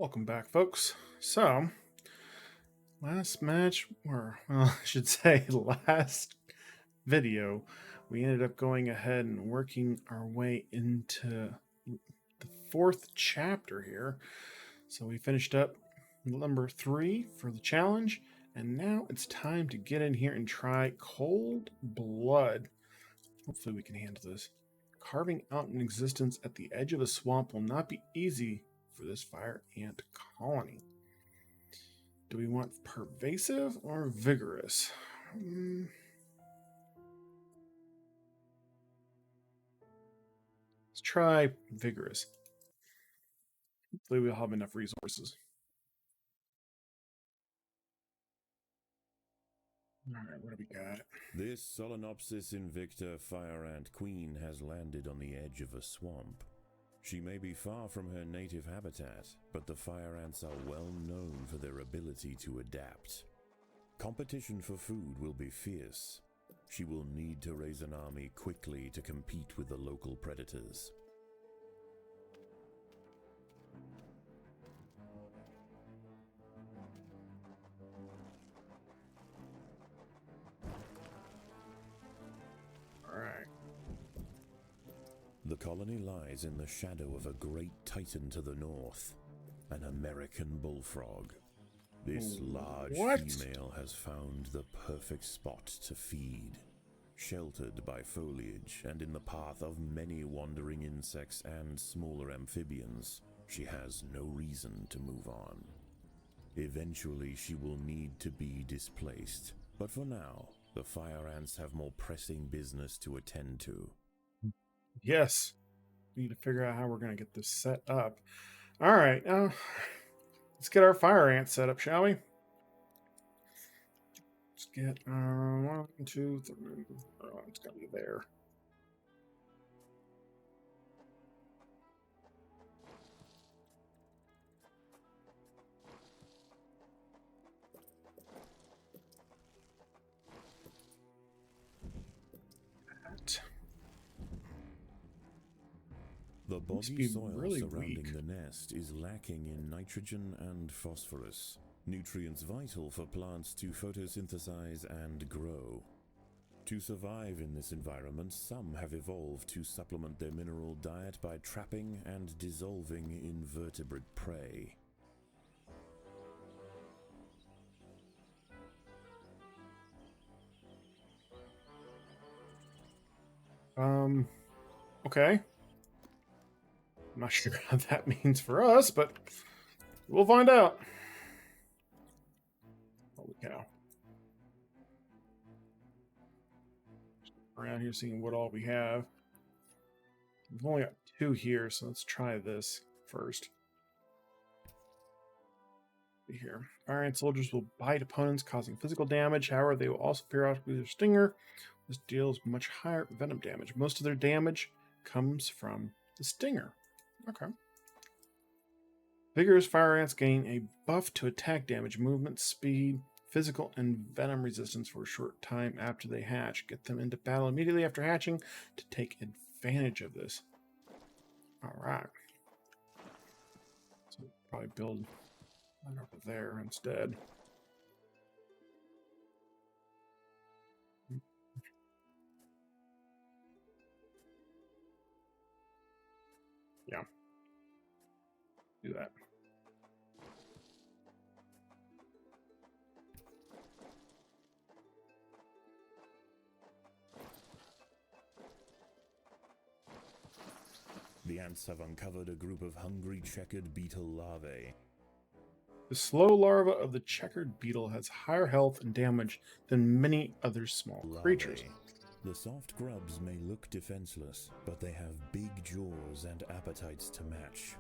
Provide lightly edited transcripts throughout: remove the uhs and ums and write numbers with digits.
Welcome back, folks. So, last match, or well, I should say, last video, we ended up going ahead and working our way into the fourth chapter here. So, we finished up number 3 for the challenge, and now it's time to get in here and try Cold Blood. Hopefully, we can handle this. Carving out an existence at the edge of a swamp will not be easy for this fire ant colony. Do we want pervasive or vigorous? Let's try vigorous. Hopefully we'll have enough resources. Alright, what do we got? This Solenopsis invicta fire ant queen has landed on the edge of a swamp. She may be far from her native habitat, but the fire ants are well known for their ability to adapt. Competition for food will be fierce. She will need to raise an army quickly to compete with the local predators. Alright. The colony lies in the shadow of a great titan to the north, an American bullfrog. This large female has found the perfect spot to feed. Sheltered by foliage and in the path of many wandering insects and smaller amphibians, she has no reason to move on. Eventually she will need to be displaced, but for now, the fire ants have more pressing business to attend to. Yes. We need to figure out how we're going to get this set up. Alright, now let's get our fire ant set up, shall we? Let's get 1, 2, 3. Oh, it's got to be there. The boggy soil surrounding the nest is lacking in nitrogen and phosphorus, nutrients vital for plants to photosynthesize and grow. To survive in this environment, some have evolved to supplement their mineral diet by trapping and dissolving invertebrate prey. Okay. I'm not sure how that means for us, but we'll find out. Holy cow. Around here seeing what all we have. We've only got 2 here, so let's try this first. Here. Fire ant soldiers will bite opponents, causing physical damage. However, they will also periodically use their stinger. This deals much higher venom damage. Most of their damage comes from the stinger. Okay. Vigorous fire ants gain a buff to attack damage, movement, speed, physical, and venom resistance for a short time after they hatch. Get them into battle immediately after hatching to take advantage of this. Alright. So probably build one over there instead. Yeah. Do that. The ants have uncovered a group of hungry checkered beetle larvae. The slow larva of the checkered beetle has higher health and damage than many other small creatures. The soft grubs may look defenseless, but they have big jaws and appetites to match.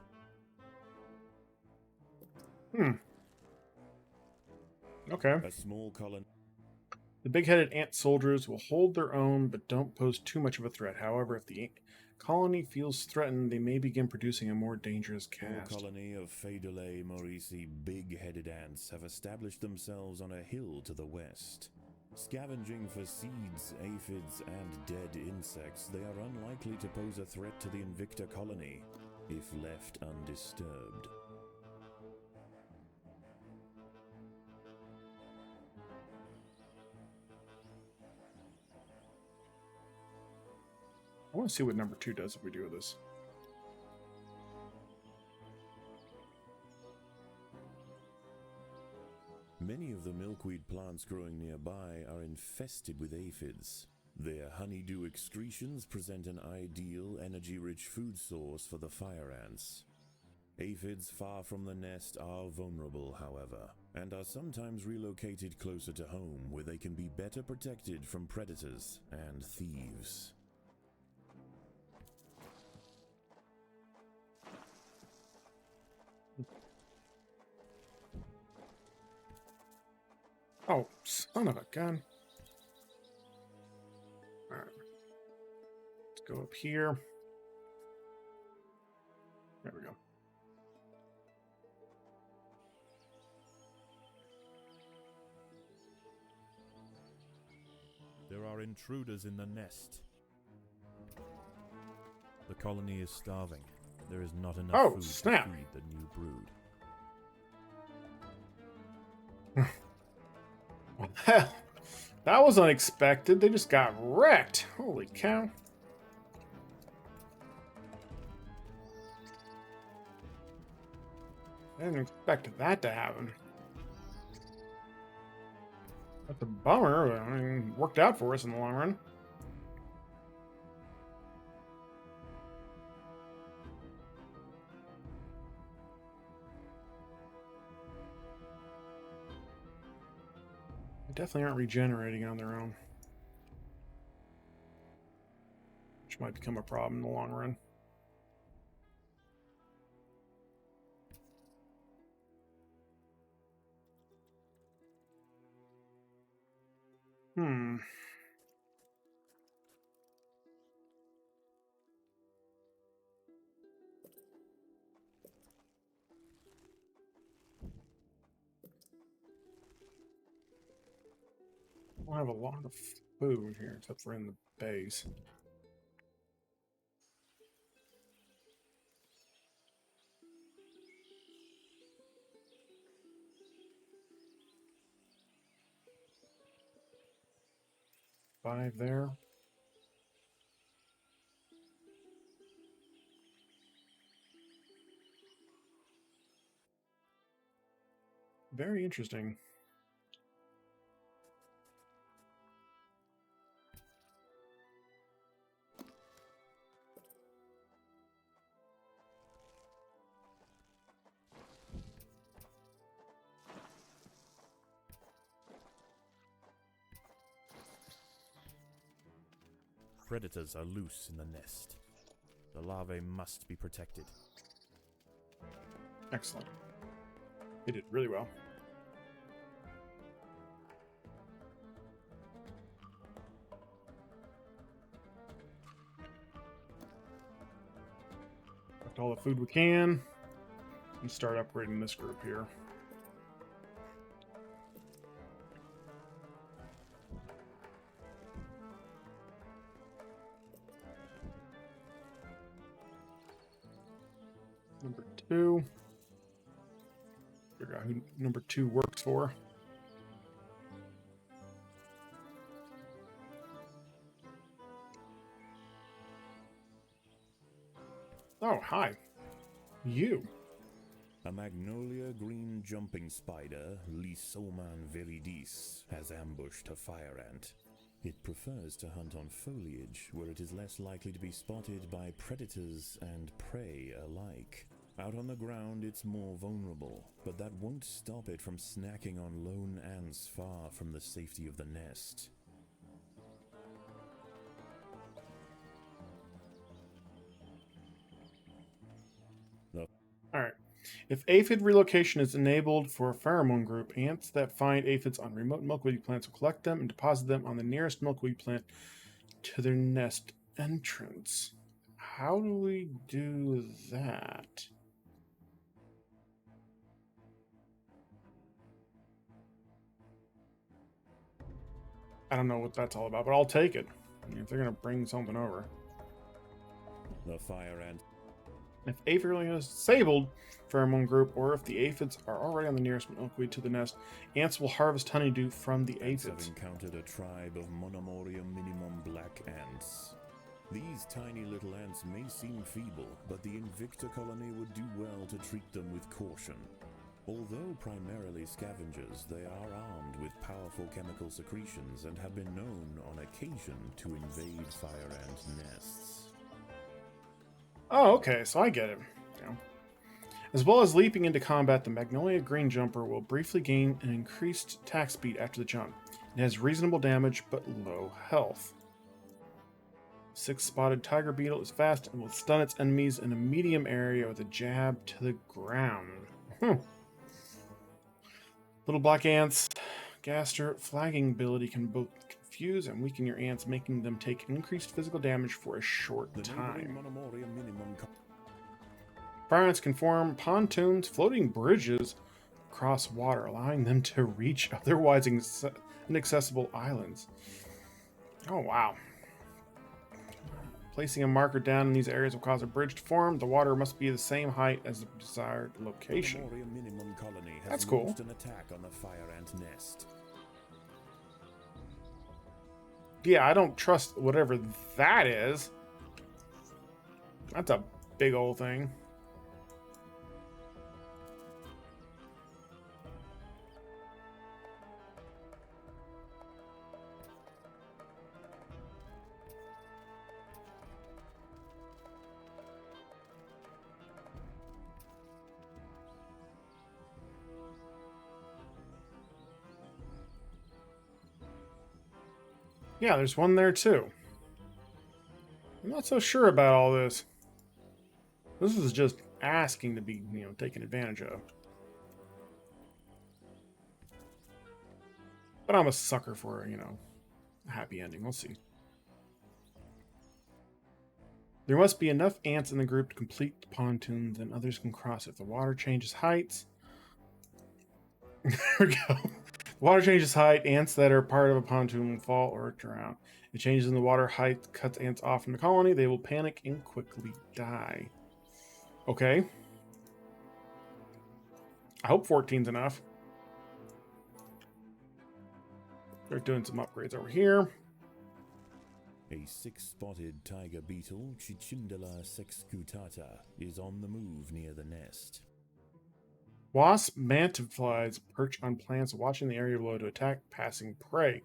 Okay. A small colony. The big-headed ant soldiers will hold their own, but don't pose too much of a threat. However, if the colony feels threatened, they may begin producing a more dangerous cast. A colony of Phaedulae maurici big-headed ants have established themselves on a hill to the west. Scavenging for seeds, aphids, and dead insects, they are unlikely to pose a threat to the Invicta colony, if left undisturbed. I want to see what number 2 does if we do this. Many of the milkweed plants growing nearby are infested with aphids. Their honeydew excretions present an ideal, energy-rich food source for the fire ants. Aphids far from the nest are vulnerable, however, and are sometimes relocated closer to home where they can be better protected from predators and thieves. Oh, son of a gun. Alright. Let's go up here. There we go. There are intruders in the nest. The colony is starving. There is not enough food snap. to feed the new brood. Hell, that was unexpected. They just got wrecked. Holy cow. I didn't expect that to happen. That's a bummer. I mean, worked out for us in the long run. They definitely aren't regenerating on their own, which might become a problem in the long run. I have a lot of food here, except for in the base. Five there. Very interesting. Predators are loose in the nest. The larvae must be protected. Excellent. They did really well. Collect all the food we can and start upgrading this group here. Number 2. Figure out who number 2 works for. Oh, hi. You. A magnolia green jumping spider, Lysoman viridis, has ambushed a fire ant. It prefers to hunt on foliage, where it is less likely to be spotted by predators and prey alike. Out on the ground, it's more vulnerable, but that won't stop it from snacking on lone ants far from the safety of the nest. Alright. If aphid relocation is enabled for a pheromone group, ants that find aphids on remote milkweed plants will collect them and deposit them on the nearest milkweed plant to their nest entrance. How do we do that? I don't know what that's all about, but I'll take it. I mean, if they're going to bring something over. The fire ant. If aphid is disabled pheromone group, or if the aphids are already on the nearest milkweed to the nest, ants will harvest honeydew from the Ants aphids. have encountered a tribe of Monomorium minimum black ants. These tiny little ants may seem feeble, but the Invicta colony would do well to treat them with caution. Although primarily scavengers, they are armed with powerful chemical secretions and have been known on occasion to invade fire ant nests. Oh, okay, so I get it. Yeah. As well as leaping into combat, the Magnolia Green Jumper will briefly gain an increased attack speed after the jump. It has reasonable damage, but low health. 6-spotted tiger beetle is fast and will stun its enemies in a medium area with a jab to the ground. Little black ants. Gaster flagging ability can both confuse and weaken your ants, making them take increased physical damage for a short time. Fire ants can form pontoons, floating bridges across water, allowing them to reach otherwise inaccessible islands. Oh, wow. Placing a marker down in these areas will cause a bridge to form. The water must be the same height as the desired location. That's cool. An attack on the fire ant nest. Yeah, I don't trust whatever that is. That's a big old thing. Yeah, there's one there too. I'm not so sure about all this. This is just asking to be, taken advantage of. But I'm a sucker for, a happy ending. We'll see. There must be enough ants in the group to complete the pontoons, and others can cross if the water changes heights. There we go. Water changes height. Ants that are part of a pontoon will fall or drown. It changes in the water height, cuts ants off from the colony. They will panic and quickly die. Okay. I hope 14's enough. They're doing some upgrades over here. A 6-spotted tiger beetle, Cichindala sexcutata, is on the move near the nest. Wasp mantids perch on plants, watching the area below to attack passing prey.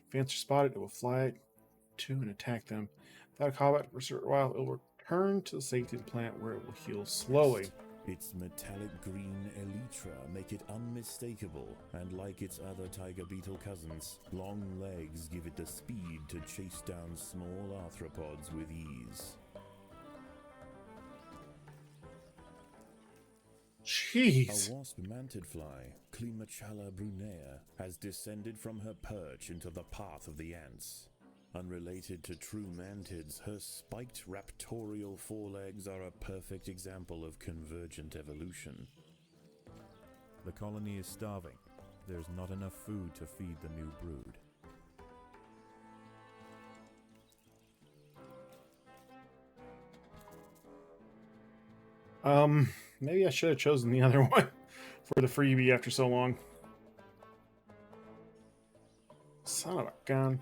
If ants are spotted, it will fly to and attack them. Without combat for a short while, it will return to the safety of the plant where it will heal slowly. Its metallic green elytra make it unmistakable, and like its other tiger beetle cousins, long legs give it the speed to chase down small arthropods with ease. Jeez. A wasp mantidfly, Climachala brunea, has descended from her perch into the path of the ants. Unrelated to true mantids, her spiked raptorial forelegs are a perfect example of convergent evolution. The colony is starving. There's not enough food to feed the new brood. Maybe I should have chosen the other one for the freebie after so long. Son of a gun.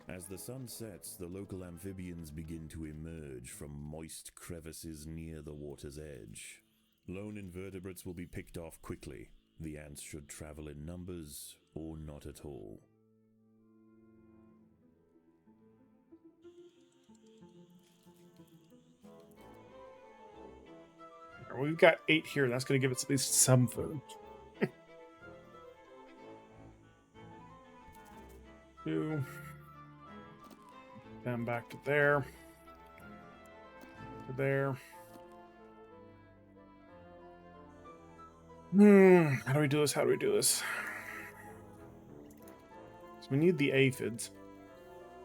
As the sun sets, the local amphibians begin to emerge from moist crevices near the water's edge. Lone invertebrates will be picked off quickly. The ants should travel in numbers or not at all. We've got 8 here. That's going to give us at least some food. 2. Then back to there. To there. How do we do this? How do we do this? So we need the aphids.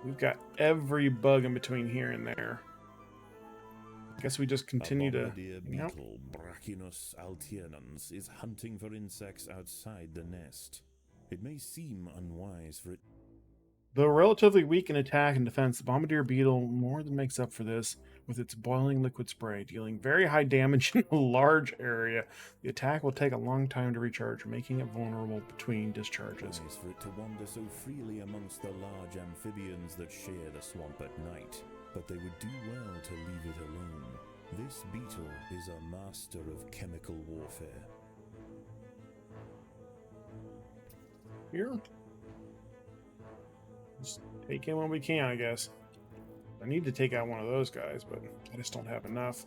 We've got every bug in between here and there. I guess we just continue to... beetle, Brachinus alternans, is hunting for insects outside the nest. It may seem unwise for it... Though relatively weak in attack and defense, the bombardier beetle more than makes up for this. with its boiling liquid spray, dealing very high damage in a large area. The attack will take a long time to recharge, making it vulnerable between discharges. Nice for it to wander so freely amongst the large amphibians that share the swamp at night, but they would do well to leave it alone. This beetle is a master of chemical warfare. Here. Just take in what we can, I guess. I need to take out one of those guys, but I just don't have enough.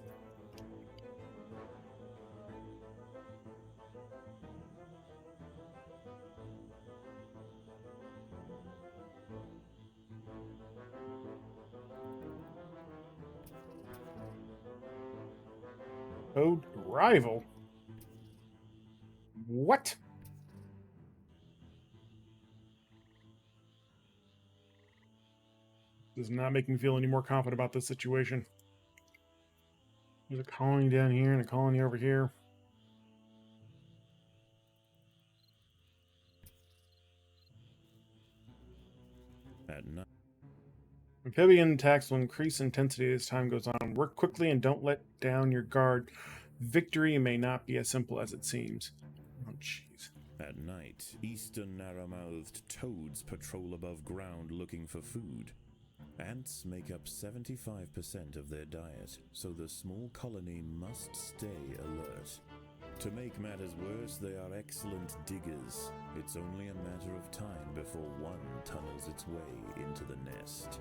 Code rival? What? Does not make me feel any more confident about this situation. There's a colony down here and a colony over here. At night. Amphibian attacks will increase intensity as time goes on. Work quickly and don't let down your guard. Victory may not be as simple as it seems. Oh, jeez. At night, eastern narrow-mouthed toads patrol above ground looking for food. Ants make up 75% of their diet, so the small colony must stay alert. To make matters worse, they are excellent diggers. It's only a matter of time before one tunnels its way into the nest.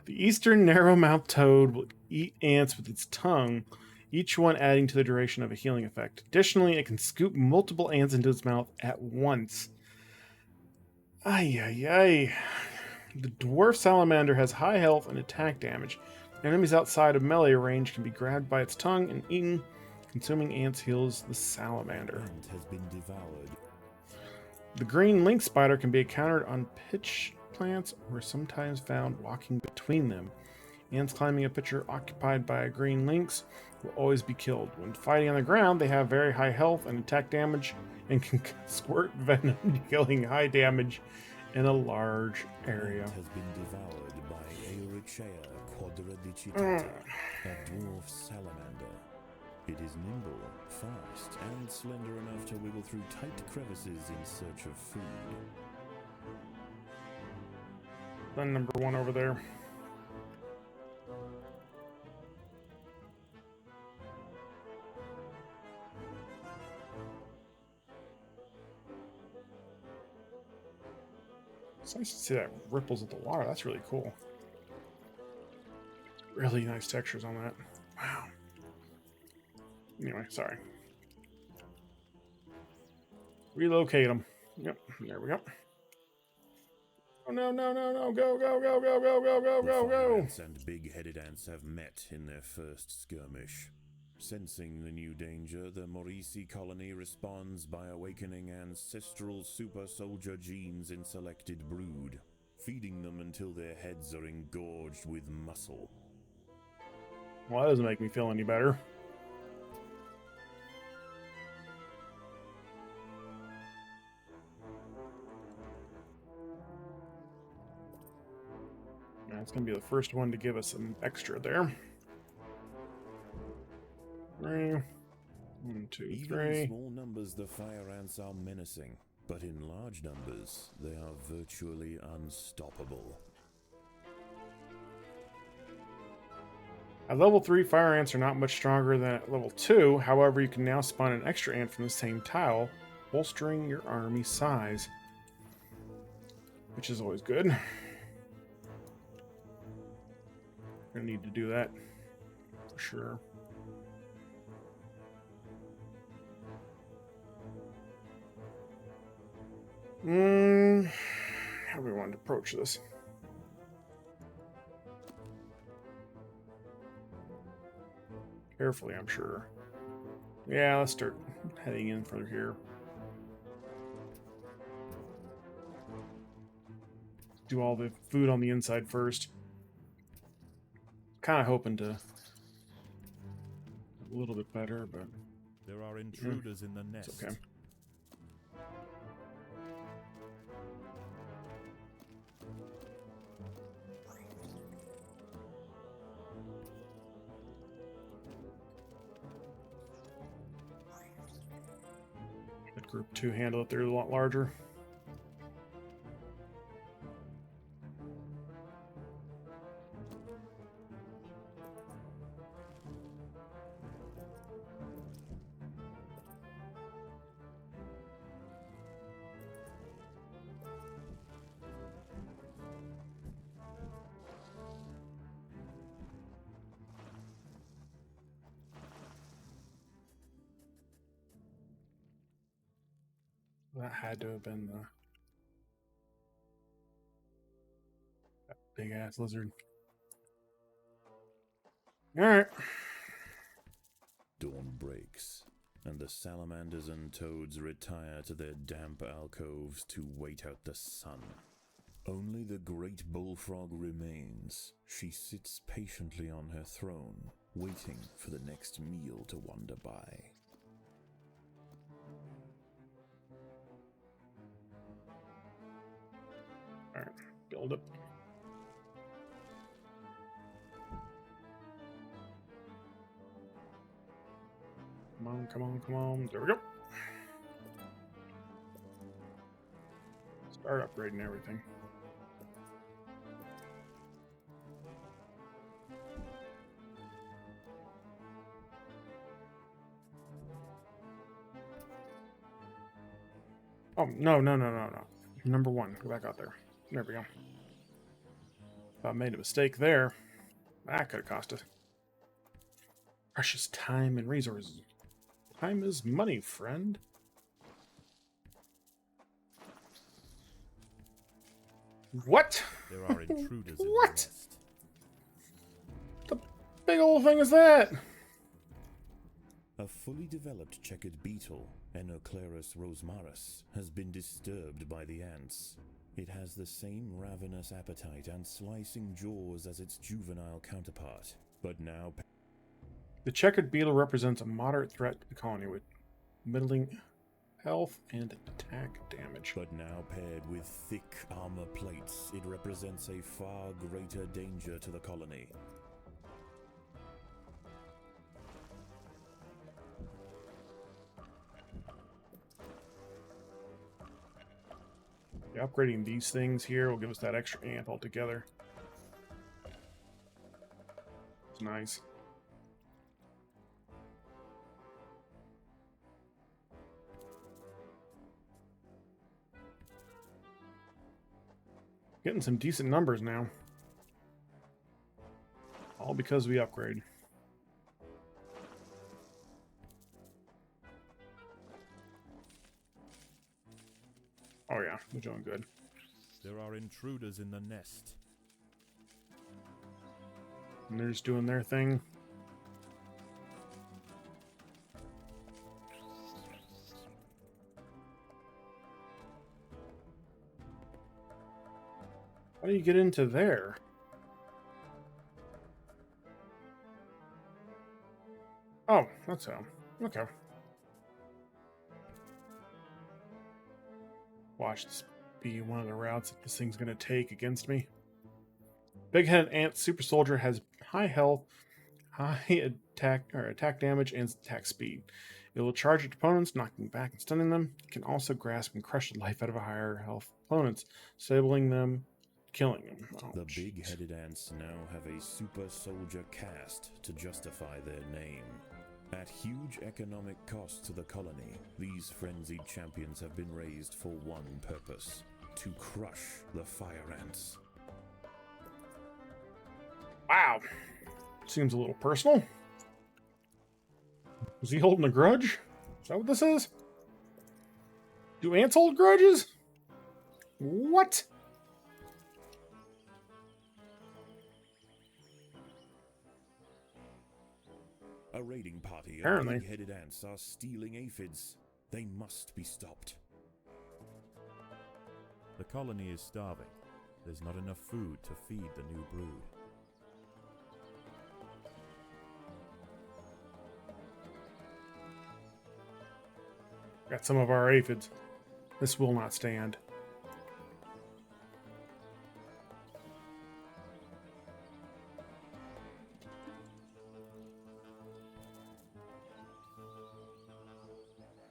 The eastern narrow-mouthed toad will eat ants with its tongue, each one adding to the duration of a healing effect. Additionally, it can scoop multiple ants into its mouth at once. Ay, ay, ay. The dwarf salamander has high health and attack damage. Enemies outside of melee range can be grabbed by its tongue and eaten. Consuming ants heals the salamander. Ant has been devoured. The green link spider can be encountered on pitch plants or sometimes found walking between them. Ants climbing a pitcher occupied by green lynx will always be killed. When fighting on the ground, they have very high health and attack damage and can squirt venom, dealing high damage in a large area. Ant has been devoured by Aerochea quadradicitata, a dwarf salamander. It is nimble, fast, and slender enough to wiggle through tight crevices in search of food. Then number one over there. It's nice to see that ripples of the water. That's really cool. Really nice textures on that. Wow. Anyway, sorry. Relocate them. Yep, there we go. Oh, no, no, no, no. Go, go, go, go, go, go, go, The go, fire go. ants and big-headed ants have met in their first skirmish. Sensing the new danger, the Maurici colony responds by awakening ancestral super soldier genes in selected brood, feeding them until their heads are engorged with muscle. Well, that doesn't make me feel any better. That's going to be the first one to give us an extra there. 3. 1, 2, Even 3. in small numbers, the fire ants are menacing, but in large numbers, they are virtually unstoppable. At level 3, fire ants are not much stronger than at level 2. However, you can now spawn an extra ant from the same tile, bolstering your army size, which is always good. Gonna need to do that for sure. How do we want to approach this? Carefully, I'm sure. Yeah, let's start heading in further here. Do all the food on the inside first. Kind of hoping to a little bit better, but There are intruders in the nest. it's okay. let group 2 handle it. They're a lot larger. That had to have been the that big ass lizard. Alright. Dawn breaks, and the salamanders and toads retire to their damp alcoves to wait out the sun. Only the great bullfrog remains. She sits patiently on her throne, waiting for the next meal to wander by. Alright, build up. Come on, come on, come on. There we go. Start upgrading everything. Oh, no. Number 1. Go back out there. There we go. If I made a mistake there, that could have cost us precious time and resources. Time is money, friend. What? There are intruders in the What? nest. The big old thing is that? A fully developed checkered beetle, Enoclerus rosmarus, has been disturbed by the ants. It has the same ravenous appetite and slicing jaws as its juvenile counterpart, but now... The checkered beetle represents a moderate threat to the colony with middling health and attack damage. But now paired with thick armor plates, it represents a far greater danger to the colony. Yeah, upgrading these things here will give us that extra amp altogether. It's nice. Getting some decent numbers now. All because we upgrade. Oh yeah, we're doing good. There are intruders in the nest. And they're just doing their thing. How do you get into there? Oh, that's how. Okay. Watch this be one of the routes that this thing's going to take against me. Big-headed ant super soldier has high health, high attack damage, and attack speed. It will charge its opponents, knocking back and stunning them. It can also grasp and crush the life out of higher health opponents, disabling them, killing them. Oh, the jeez. big-headed ants now have a super soldier caste to justify their name. At huge economic cost to the colony, these frenzied champions have been raised for one purpose: to crush the fire ants. Wow. Seems a little personal. Is he holding a grudge? Is that what this is? Do ants hold grudges? What? A raiding party of Apparently. big-headed ants are stealing aphids. They must be stopped. The colony is starving. There's not enough food to feed the new brood. Got some of our aphids. This will not stand.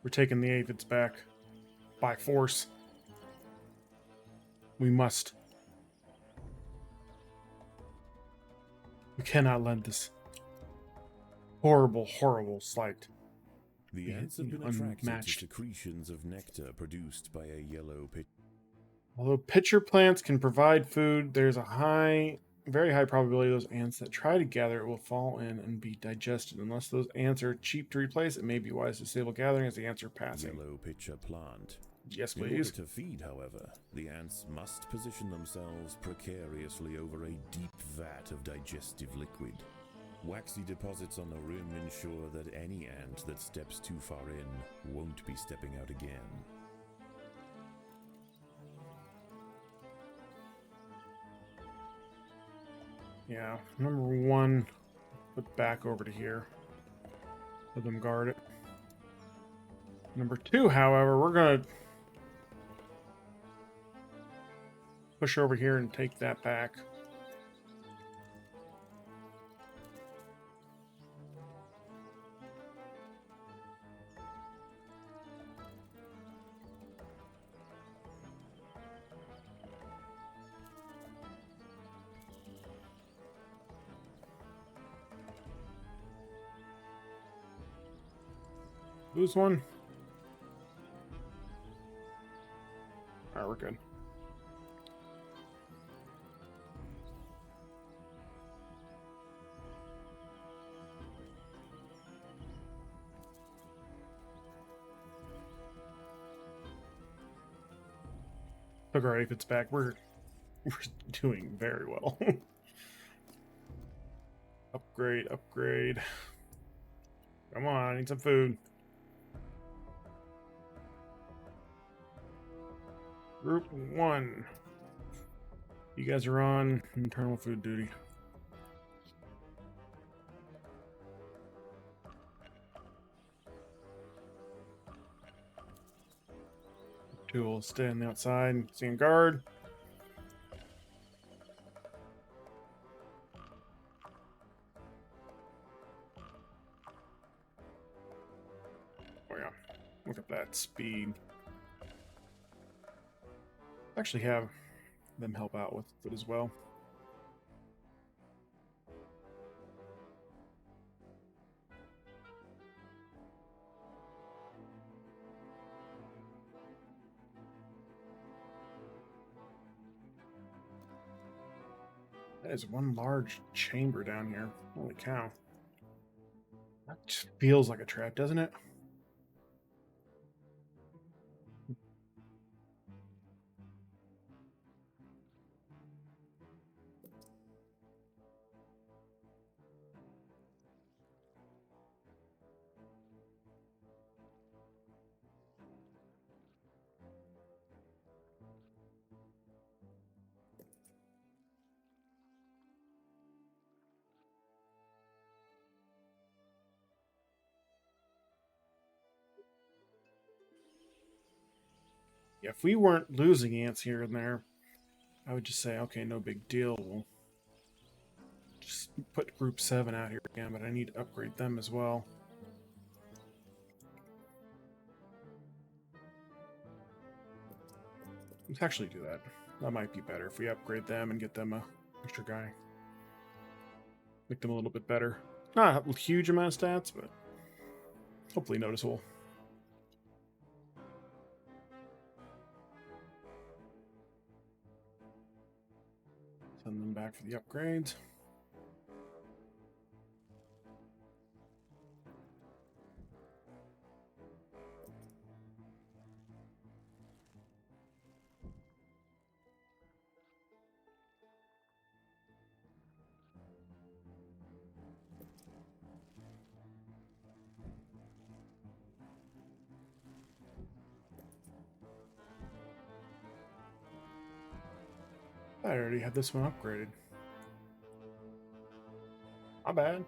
We're taking the aphids back. By force. We must. We cannot let this horrible, horrible slight The be ants have been attracted to unmatched. secretions of nectar produced by a yellow pitcher. Although pitcher plants can provide food, there's a very high probability those ants that try to gather it will fall in and be digested. Unless those ants are cheap to replace, it may be wise to disable gathering as the ants are passing. Yellow pitcher plant. Yes, In order please. to feed, however, the ants must position themselves precariously over a deep vat of digestive liquid. Waxy deposits on the rim ensure that any ant that steps too far in won't be stepping out again. Yeah, number one, put back over to here. Let them guard it. Number two, however, we're going to push over here and take that back. Lose one. Alright, we're good. Took our aphids back. We're doing very well. Upgrade, upgrade. Come on, I need some food. Group 1. You guys are on internal food duty. Two will stay on the outside, stand guard. Oh yeah, look at that speed. Actually have them help out with it as well. That is one large chamber down here. Holy cow. That just feels like a trap, doesn't it? Yeah, if we weren't losing ants here and there, I would just say, okay, no big deal. We'll just put group 7 out here again, but I need to upgrade them as well. Let's actually do that. That might be better if we upgrade them and get them a extra guy. Make them a little bit better. Not a huge amount of stats, but hopefully noticeable. Send them back for the upgrades. I already had this one upgraded. Not bad.